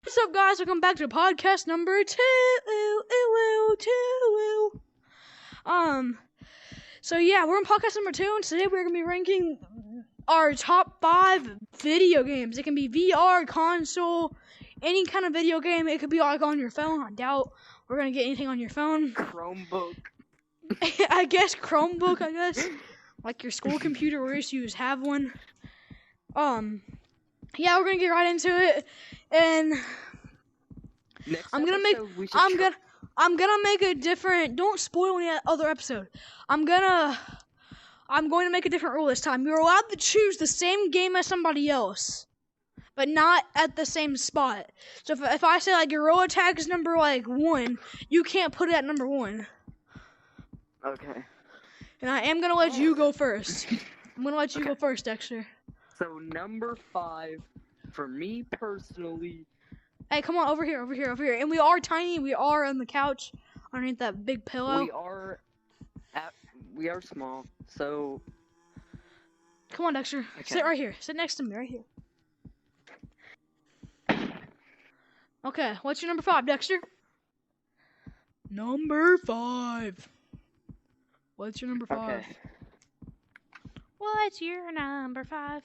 What's up, guys? Welcome back to podcast number 2. So yeah, we're on podcast number 2, and today we're gonna be ranking our top 5 video games. It can be VR, console, any kind of video game. It could be like on your phone. I doubt we're gonna get anything on your phone. Chromebook. I guess Chromebook. I guess like your school computer, where you have one. Yeah, we're gonna get right into it, and I'm gonna make a different. Don't spoil any other episode. I'm going to make a different rule this time. You're allowed to choose the same game as somebody else, but not at the same spot. So if I say like Gorilla Tag is number 1, you can't put it at number 1. Okay. And I am gonna let you go first. I'm gonna let you go first, Dexter. So number 5, for me personally. Hey, come on, over here. And we are tiny. We are on the couch underneath that big pillow. We are small. So. Come on, Dexter. Okay. Sit right here. Sit next to me, right here. Okay, what's your number 5, Dexter? Number 5. What's your number 5? Okay. What's your number 5?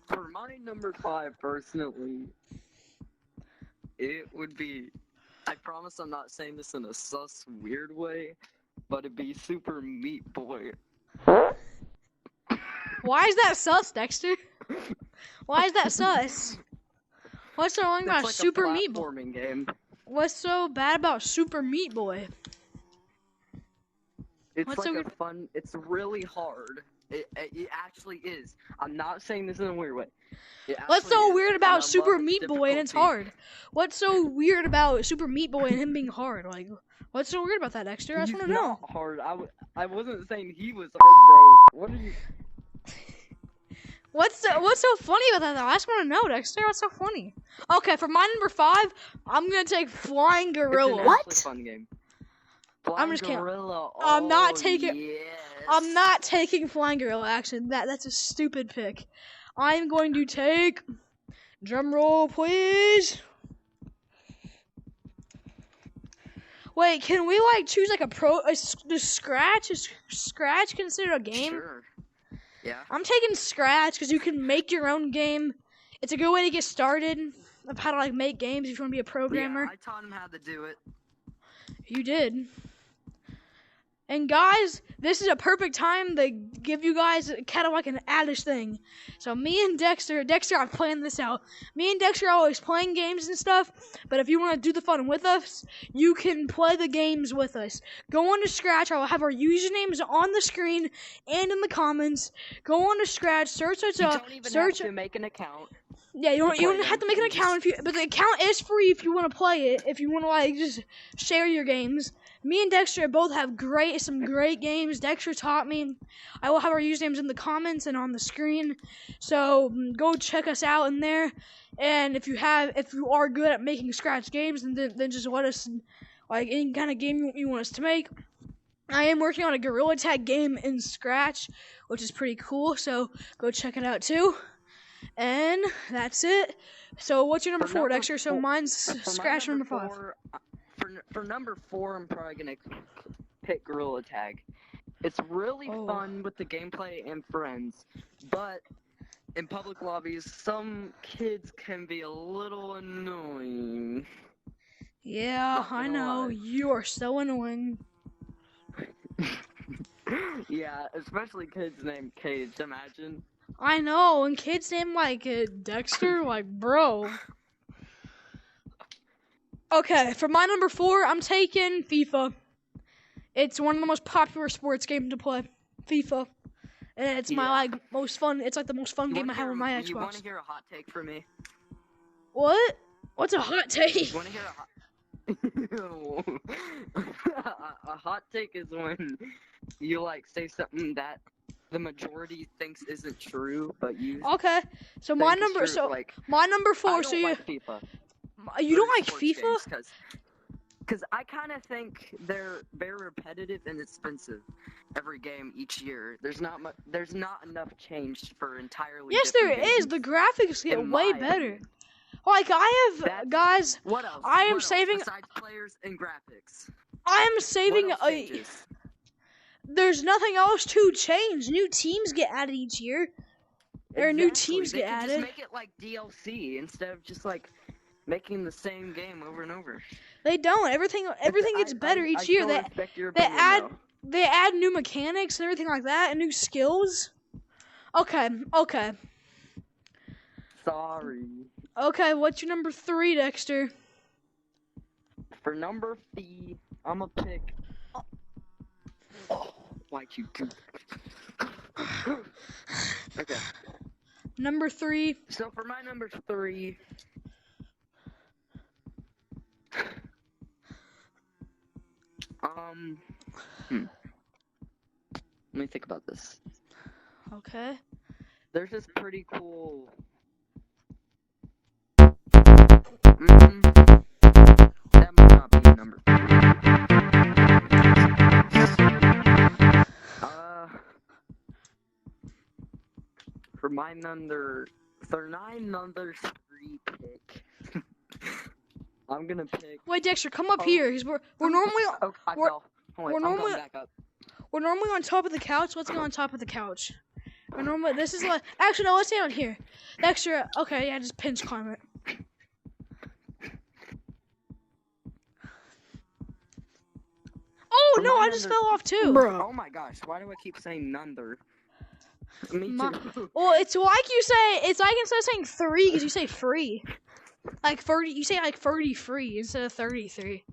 For my number 5, personally, it would be, I promise I'm not saying this in a sus, weird way, but it'd be Super Meat Boy. Why is that sus, Dexter? Why is that sus? What's so wrong about Super Meat Boy? Game. What's so bad about Super Meat Boy? It's fun, it's really hard. It actually is. I'm not saying this in a weird way. What's so weird about Super Meat Boy and it's hard? What's so weird about Super Meat Boy and him being hard? Like, what's so weird about that, Dexter? I just want to know. He's not hard. I wasn't saying he was hard, bro. What are you? What's so funny about that, though? I just want to know, Dexter. What's so funny? Okay, for my number 5, I'm gonna take Flying Gorilla. It's a fun game. I'm just kidding. Gorilla. I'm not taking. Yes. I'm not taking Flying Gorilla. Actually, that's a stupid pick. I'm going to take. Drum roll, please. Wait, can we choose like does Scratch? Is Scratch considered a game? Sure. Yeah. I'm taking Scratch because you can make your own game. It's a good way to get started of how to make games if you want to be a programmer. Yeah, I taught him how to do it. You did. And guys, this is a perfect time to give you guys kind of like an addish thing. So me and Dexter, I've planned this out. Me and Dexter are always playing games and stuff, but if you want to do the fun with us, you can play the games with us. Go on to Scratch. I'll have our usernames on the screen and in the comments. Go on to Scratch, search us up. You don't even have to make an account. Yeah, you don't have to make an account but the account is free if you want to play it. If you want to just share your games. Me and Dexter both have some great games. Dexter taught me. I will have our usernames in the comments and on the screen. So go check us out in there. And if you are good at making Scratch games, then just let us any kind of game you want us to make. I am working on a Gorilla Tag game in Scratch, which is pretty cool. So go check it out too. And that's it. So what's your number 4, Dexter? So mine's Scratch number 5. For number 4, I'm probably gonna pick Gorilla Tag. It's really fun with the gameplay and friends, but in public lobbies, some kids can be a little annoying. Yeah, I know. You are so annoying. Yeah, especially kids named Cage. Imagine. I know, and kids named Dexter, bro. Okay, for my number 4, I'm taking FIFA. It's one of the most popular sports games to play. FIFA. And it's my most fun. It's the most fun game I have on my Xbox. You want to hear a hot take from me? What? What's a hot take? You want to hear a hot take is when you say something that the majority thinks isn't true, but you. Okay, so my number 4. I don't So like FIFA. You don't like FIFA? Because I kind of think they're very repetitive and expensive every game each year. There's not enough change for entirely. Yes, there different is. games, The graphics get in way my better. opinion. Like I have That's- guys. What else? I am What else saving- besides players and graphics. I am saving What else changes? There's nothing else to change. New teams get added each year. Or new teams They get could added. Just make it like DLC instead of just like making the same game over and over. They don't. Everything gets better each year. Still respect your they opinion, add- though. They add new mechanics and everything like that, and new skills. Okay. Sorry. Okay, what's your number 3, Dexter? For number 3, I'm gonna pick. Why'd you do? Okay. Number 3. So for my number 3. Let me think about this. Okay. There's this pretty cool. That might not be number 3. For my number 3 pick, I'm gonna pick. Wait, Dexter, come up here. 'Cause we're normally Oh, I we're- fell. Oh, wait, we're I'm normally- going back up. we're normally on top of the couch. Let's go on top of the couch. We're normally this is like actually no, let's stay on here. Dexter, okay, yeah, just pinch climb it. Oh For no, my I just number- fell off too. Oh my gosh, why do I keep saying nunder? Me My- too. Well, it's like you say. It's like instead of saying 3, because you say free. Like 30, you say like 30 free instead of 33.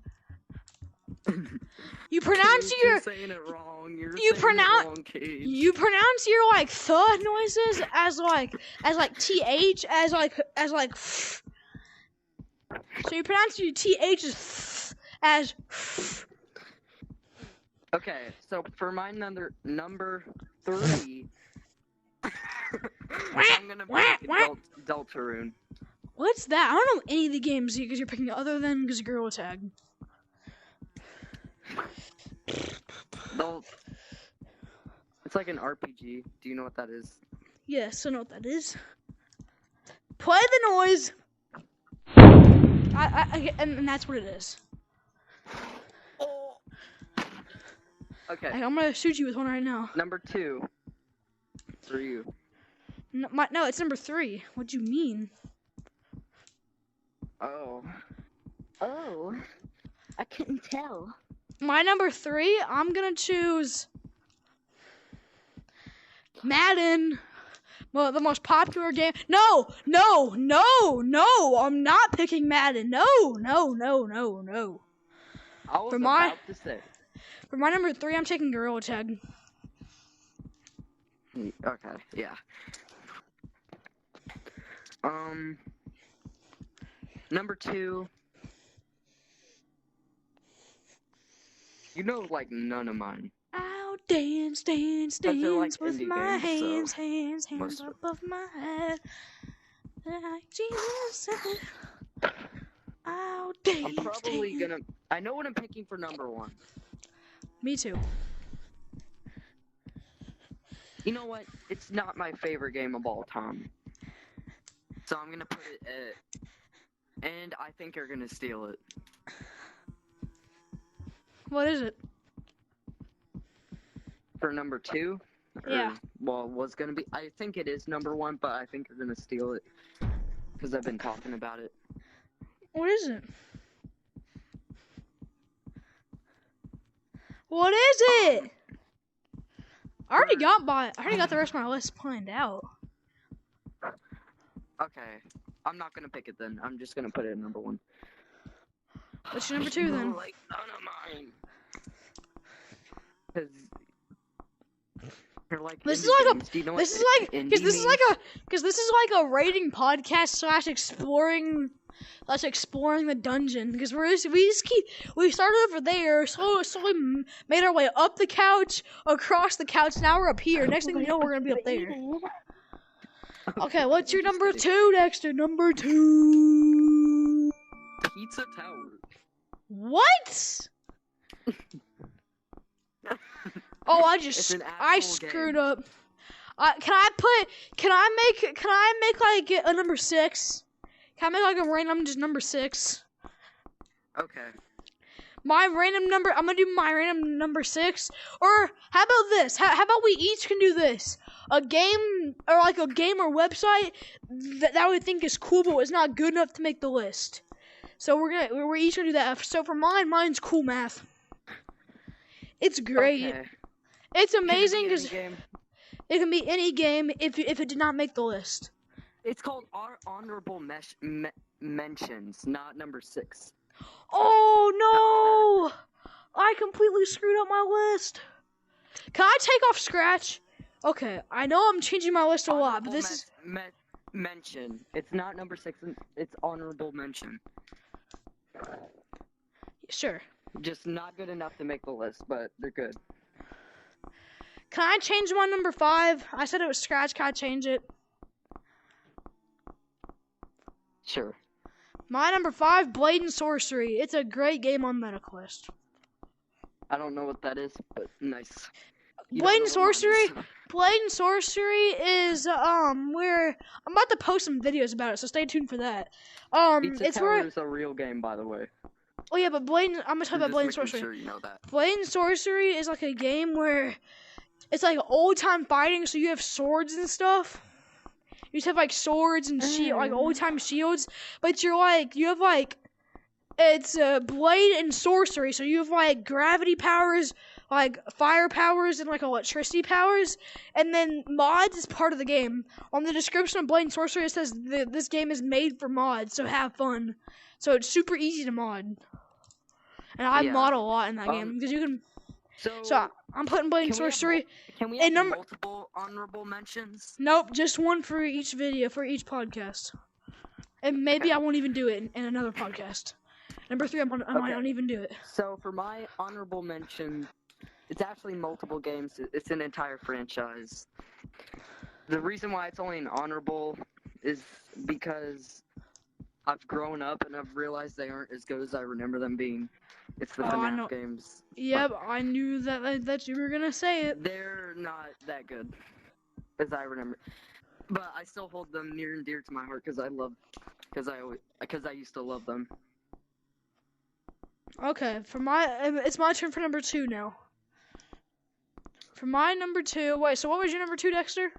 You pronounce Cage, your you're saying it wrong. You're you saying pronounce- it wrong, Cage. you pronounce your like th noises as like th as like f. So you pronounce your th as Okay, so for my number 3, I'm gonna pick Deltarune. What's that? I don't know any of the games because you're picking other than Gorilla Tag. It's like an RPG. Do you know what that is? Yes, I know what that is. Play the noise. And that's what it is. Okay, Like, I'm gonna shoot you with one right now. number 2 for you. No, it's number 3. What do you mean? Oh, I couldn't tell. My number 3, I'm gonna choose Madden. Well, the most popular game. No, I'm not picking Madden. No. I was For my- about to say. For my number 3, I'm taking Gorilla Tag. Okay, yeah. Number 2. You know, like none of mine. I'll dance they're like with indie my games, hands most- above my head. Like Jesus said, I'll I'm probably dance. gonna. I know what I'm picking for number 1. Me too. You know what? It's not my favorite game of all time. So I'm gonna put it at. And I think you're gonna steal it. What is it? For number 2? Yeah. Well, was gonna be. I think it is number 1, but I think you're gonna steal it. Because I've been talking about it. What is it? What is it? I already got the rest of my list planned out. Okay. I'm not gonna pick it then. I'm just gonna put it at number 1. What's your number 2 then? Like none of mine. Because you're like. This is indie like a- games. Do you know This what is like indie because this is means? like a rating podcast / exploring the dungeon because we started over there, slowly made our way up the couch, across the couch. Now we're up here. Next thing you know, we're gonna be up there. Okay, what's your number 2, Dexter? Number 2. Pizza Tower. What? Oh, It's an I actual screwed game. up. Can I make like a number 6? Can I make like a random just number 6? Okay. I'm gonna do my random number 6. Or how about this? How about we each can do this? A game or website that we think is cool but is not good enough to make the list. So we're each gonna do that. So for mine's Cool Math. It's great. Okay. It's amazing Can it because be any game? it can be any game if it did not make the list. It's called honorable mentions, not number 6. Oh no! I completely screwed up my list. Can I take off Scratch? Okay, I know I'm changing my list a lot, but this is mention. It's not number 6. It's honorable mention. sure. Just not good enough to make the list, but they're good. Can I change my number 5? I said it was Scratch. Can I change it? Sure. My number 5, Blade and Sorcery. It's a great game on MetaQuest. I don't know what that is, but nice. Blade and Sorcery. Blade and Sorcery is where I'm about to post some videos about it, so stay tuned for that. Pizza It's Tower where. is a real game, by the way. Oh yeah, but I'm gonna talk about Blade and Just Sorcery. making sure you know that. Blade and Sorcery is like a game where it's like old time fighting, so you have swords and stuff. You just have like swords and like old time shields, but you have like it's blade and sorcery, so you have like gravity powers, like fire powers, and like electricity powers, and then mods is part of the game. On the description of Blade and Sorcery, it says this game is made for mods, so have fun. So it's super easy to mod, and I mod a lot in that game because you can. So I'm putting Blade and Sorcery. Can we have multiple honorable mentions? Nope, just one for each video, for each podcast. And maybe I won't even do it in another podcast. Number 3, I might not even do it. So for my honorable mention, it's actually multiple games. It's an entire franchise. The reason why it's only an honorable is because I've grown up and I've realized they aren't as good as I remember them being. It's the FNAF games. Yep, I knew that you were gonna say it. They're not that good, as I remember. But I still hold them near and dear to my heart because I used to love them. Okay, it's my turn for number 2 now. For my number 2, wait, so what was your number 2, Dexter?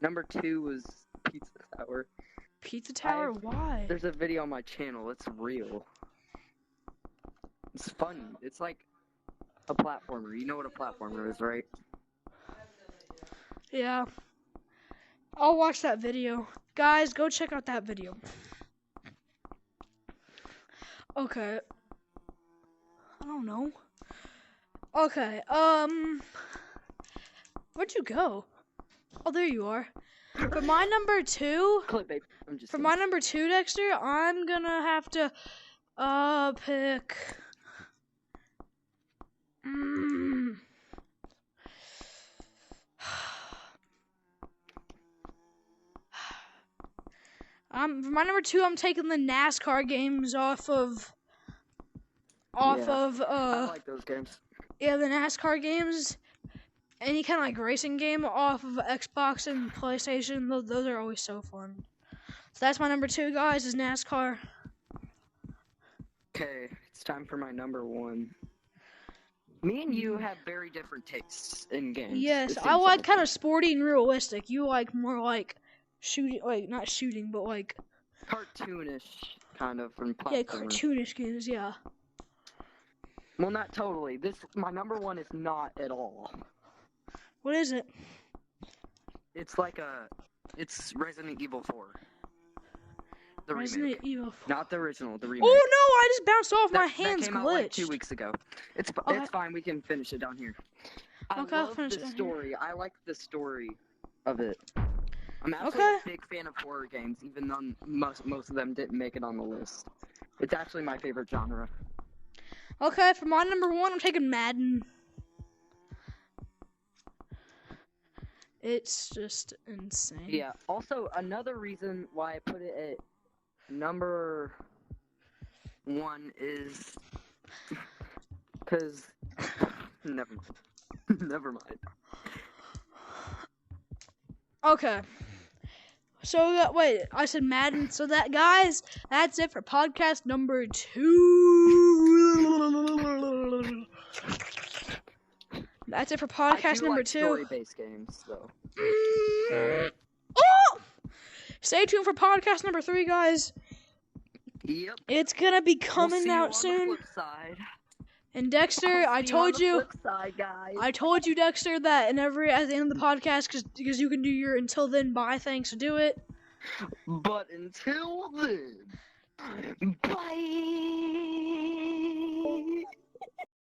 Number 2 was Pizza Tower. Pizza Tower? Why? There's a video on my channel. It's real. It's funny. It's like a platformer. You know what a platformer is, right? Yeah. I'll watch that video. Guys, go check out that video. Okay. I don't know. Okay, where'd you go? Oh, there you are. For my number 2, my number 2, Dexter, I'm gonna have to, pick, for my number 2, I'm taking the NASCAR games off of, I like those games. Yeah, the NASCAR games. Any kind of like racing game off of Xbox and PlayStation, those are always so fun. So that's my number 2, guys, is NASCAR. Okay, it's time for my number 1. Me and you have very different tastes in games. Yes, I like kind of sporty and realistic. You like more like shooting, like not shooting, but like cartoonish kind of from platformers. Yeah, cartoonish games. Yeah. Well, not totally. My number 1 is not at all. What is it? It's it's Resident Evil 4. The Resident remake. Evil 4. Not the original, the remake. Oh no, I just bounced off my hands. That came out like 2 weeks ago. It's fine, we can finish it down here. I love the story. I like the story of it. I'm actually a big fan of horror games, even though most of them didn't make it on the list. It's actually my favorite genre. Okay, for my number 1, I'm taking Madden. It's just insane. Yeah, also, another reason why I put it at number one is because never mind. Never mind. Okay. So wait, I said Madden. So that guys, that's it for podcast number 2. That's it for podcast number 2. Story-based games, though. Oh! Stay tuned for podcast number 3, guys. Yep. It's gonna be coming out soon. On the flip side. And Dexter, I told you. Flip side, guys. I told you, Dexter, that at the end of the podcast, because you can do your until then bye thing, so do it. But until then, bye.